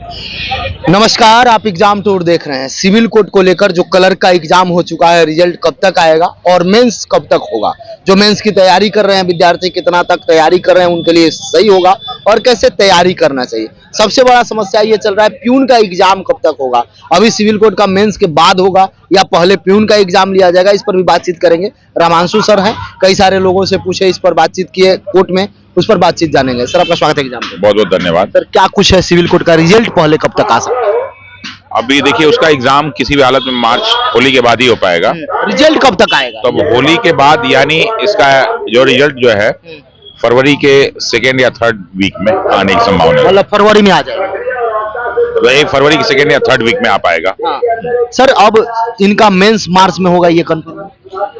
नमस्कार, आप exam tour देख रहे हैं। सिविल कोड को लेकर जो कलर का एग्जाम हो चुका है, रिजल्ट कब तक आएगा और मेंस कब तक होगा। जो मेंस की तैयारी कर रहे हैं विद्यार्थी, कितना तक तैयारी कर रहे हैं उनके लिए सही होगा और कैसे तैयारी करना चाहिए। सबसे बड़ा समस्या ये चल रहा है प्यून का एग्जाम कब तक होगा। अभी सिविल कोड का मेंस के बाद होगा या पहले प्यून का एग्जाम लिया जाएगा, इस पर भी बातचीत करेंगे। रामांशु सर हैं, कई सारे लोगों से पूछे, इस पर बातचीत किए कोर्ट में, उस पर बातचीत जानेंगे। सर आपका स्वागत है एग्जाम में। बहुत बहुत धन्यवाद। सर क्या कुछ है सिविल कोड का रिजल्ट पहले कब तक आ सकता है? अभी देखिए, उसका एग्जाम किसी भी हालत में मार्च होली के बाद ही हो पाएगा। रिजल्ट कब तक आएगा? तो होली के बाद, यानी इसका जो रिजल्ट जो है फरवरी के 2nd या 3rd वीक में आने की संभावना है। मतलब फरवरी में आ जाएगा। तो 1 फरवरी के 2nd या 3rd वीक में आ पाएगा। हाँ। सर अब इनका मेंस मार्च में होगा, ये कंफर्म?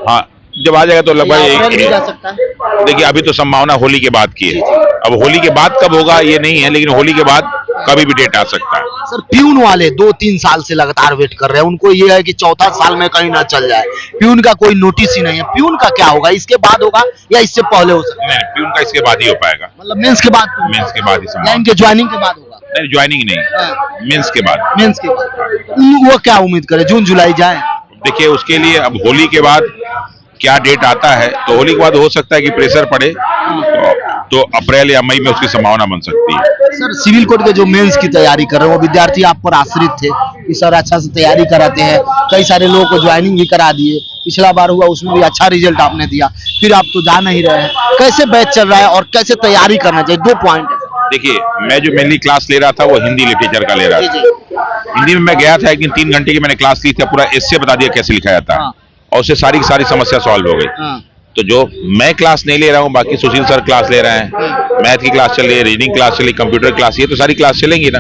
हाँ, जब आ जाएगा तो लगभग जा सकता है। देखिए, अभी तो संभावना होली के बाद की है। अब होली के बाद कब होगा ये नहीं है, लेकिन होली के बाद कभी भी डेट आ सकता है। सर प्यून वाले 2-3 साल से लगातार वेट कर रहे हैं, उनको ये है कि चौथा साल में कहीं ना चल जाए। प्यून का कोई नोटिस ही नहीं है। प्यून का क्या होगा, इसके बाद होगा या इससे पहले हो सकता है? नहीं, प्यून का इसके बाद ही हो पाएगा। मतलब मेंस के बाद? मेंस के बाद ही या संभावना। इनके ज्वाइनिंग के बाद होगा? नहीं, ज्वाइनिंग नहीं, मेंस के बाद। मेंस के बाद वो क्या उम्मीद करे, जून जुलाई जाए? देखिए, उसके लिए अब होली के बाद क्या डेट आता है, तो होली के बाद हो सकता है कि प्रेशर पड़े तो अप्रैल या मई में उसकी संभावना बन सकती है। सर सिविल कोड के जो मेंस की तैयारी कर रहे हैं वो विद्यार्थी आप पर आश्रित थे कि सर अच्छा से तैयारी कराते हैं, कई सारे लोगों को ज्वाइनिंग भी करा दिए। पिछला बार हुआ उसमें भी अच्छा रिजल्ट आपने दिया, फिर आप तो जा नहीं रहे हैं। कैसे बैच चल रहा है और कैसे तैयारी करना चाहिए, 2 पॉइंट है। देखिए, मैं जो मेनली क्लास ले रहा था वो हिंदी लिटरेचर का ले रहा था। हिंदी में मैं गया था, लेकिन 3 घंटे की मैंने क्लास ली थी, पूरा एस्से बता दिया कैसे लिखा जाता है और उससे सारी की सारी समस्या सॉल्व हो गई। तो जो मैं क्लास नहीं ले रहा हूँ, बाकी सुशील सर क्लास ले रहे हैं, मैथ की क्लास चल रही है, रीडिंग क्लास चल रही, कंप्यूटर क्लास, ये तो सारी क्लास चलेंगी ना।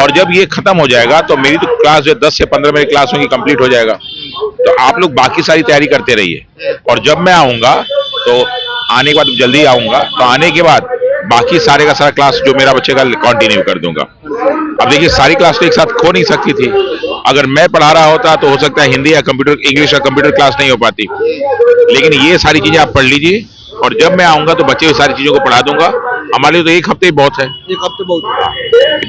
और जब ये खत्म हो जाएगा तो मेरी तो क्लास जो 10 से 15 मिनट क्लास होगी, कंप्लीट हो जाएगा। तो आप लोग बाकी सारी तैयारी करते रहिए और जब मैं आऊंगा तो आने के बाद जल्दी आऊंगा, तो आने के बाद बाकी सारे का सारा क्लास जो मेरा बच्चे का कंटिन्यू कर दूंगा। अब देखिए, सारी क्लास तो एक साथ खो नहीं सकती थी। अगर मैं पढ़ा रहा होता तो हो सकता है हिंदी या कंप्यूटर, इंग्लिश या कंप्यूटर क्लास नहीं हो पाती, लेकिन ये सारी चीजें आप पढ़ लीजिए और जब मैं आऊंगा तो बच्चे सारी चीजों को पढ़ा दूंगा। हमारे लिए तो 1 हफ्ते ही बहुत है। 1 हफ्ते बहुत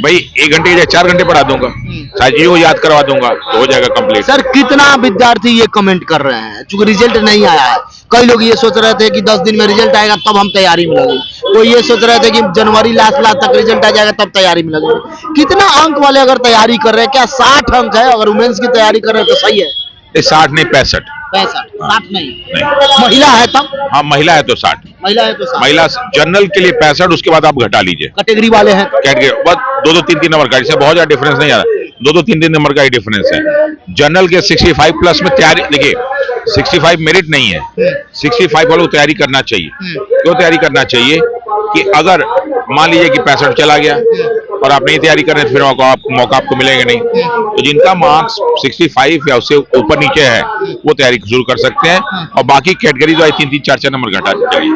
भाई, 1 घंटे या 4 घंटे पढ़ा दूंगा, सारी चीजों को याद करवा दूंगा, तो हो जाएगा कंप्लीट। सर कितना विद्यार्थी ये कमेंट कर रहे हैं क्योंकि रिजल्ट नहीं आया है। कई लोग ये सोच रहे थे कि 10 दिन में रिजल्ट आएगा तब हम तैयारी में लगे, कोई ये सोच रहे थे कि जनवरी लास्ट तक रिजल्ट आ जाएगा तब तैयारी में लगे। कितना अंक वाले अगर तैयारी कर रहे हैं, क्या 60 अंक है? अगर वुमेन्स की तैयारी कर रहे हैं तो सही है। 60 नहीं, 65। 60 नहीं। महिला है तब? हाँ, महिला है तो 60। महिला है तो 60। महिला जनरल के लिए 65, उसके बाद आप घटा लीजिए। कैटेगरी वाले हैं कैटेगरी बस 2-3 नंबर का, इससे बहुत ज्यादा डिफरेंस नहीं आ रहा। 2-3 नंबर का ही डिफरेंस है। जनरल के 65 प्लस में तैयारी, देखिए 65 मेरिट नहीं है, 65 वालों को तैयारी करना चाहिए। क्यों तैयारी करना चाहिए कि अगर मान लीजिए कि 65 चला गया और आप नहीं तैयारी कर रहे, फिर मौका आपको मिलेगा नहीं। तो जिनका मार्क्स 65 या उससे ऊपर नीचे है वो तैयारी शुरू कर सकते हैं और बाकी कैटेगरी जो है 3-3, 4-4 नंबर घटा चाहिए।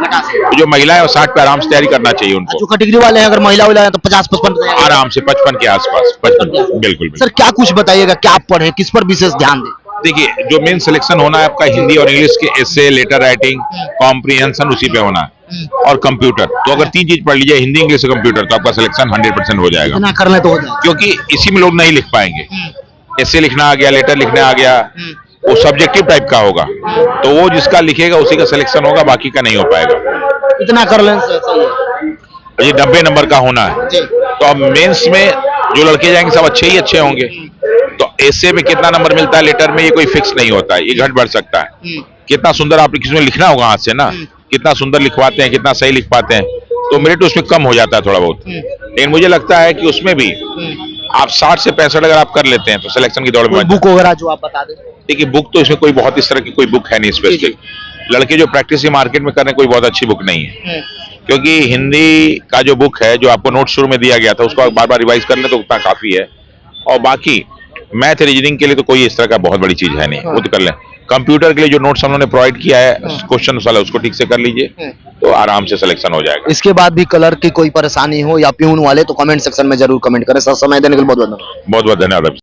तो जो महिला है वो 60 पे आराम से तैयारी करना चाहिए उनको। जो कैटेगरी वाले हैं अगर महिला है तो 50-55 आराम से 55 के आसपास, 55 बिल्कुल। सर क्या कुछ बताइएगा, क्या आप पढ़े, किस पर विशेष ध्यान दें? देखिए, जो मेन सिलेक्शन होना है आपका हिंदी और इंग्लिश के एस्से, लेटर राइटिंग, कॉम्प्रिहेंशन, उसी पे होना है और कंप्यूटर। तो अगर 3 चीज पढ़ लीजिए, हिंदी, इंग्लिश और कंप्यूटर, तो आपका सिलेक्शन 100% हो जाएगा। इतना कर ले तो हो जाएगा, क्योंकि इसी में लोग नहीं लिख पाएंगे। एस्से लिखना आ गया, लेटर लिखना आ गया, वो सब्जेक्टिव टाइप का होगा, तो वो जिसका लिखेगा उसी का सिलेक्शन होगा, बाकी का नहीं हो पाएगा। इतना कर लें सही है। ये 90 नंबर का होना है। तो अब मेंस में जो लड़के जाएंगे सब अच्छे ही अच्छे होंगे। तो एस्से में कितना नंबर मिलता है, लेटर में ये कोई फिक्स नहीं होता है, ये घट बढ़ सकता है। कितना सुंदर आप किसी में लिखना होगा हाथ से ना, कितना सुंदर लिखवाते हैं, कितना सही लिख पाते हैं, तो मेरिट उसमें कम हो जाता है थोड़ा बहुत। लेकिन मुझे लगता है कि उसमें भी आप 60 से 65 अगर आप कर लेते हैं तो सिलेक्शन की दौड़ में। बुक वगैरह जो आप बता दें। देखिए, बुक तो इसमें कोई बहुत इस तरह की कोई बुक है नहीं स्पेसिफिक। लड़के जो प्रैक्टिस मार्केट में कर रहे हैं, कोई बहुत अच्छी बुक नहीं है, क्योंकि हिंदी का जो बुक है जो आपको नोट शुरू में दिया गया था उसको बार बार रिवाइज कर ले तो उतना काफी है। और बाकी मैथ रीजनिंग के लिए तो कोई इस तरह का बहुत बड़ी चीज है नहीं, वो तो कर लें। कंप्यूटर के लिए जो नोट्स हम लोगों ने प्रोवाइड किया है क्वेश्चन वाला, उसको ठीक से कर लीजिए तो आराम से सिलेक्शन हो जाएगा। इसके बाद भी कलर की कोई परेशानी हो या प्यून वाले तो कमेंट सेक्शन में जरूर कमेंट करें। सर समय देने के लिए बहुत बहुत धन्यवाद। बहुत बहुत धन्यवाद।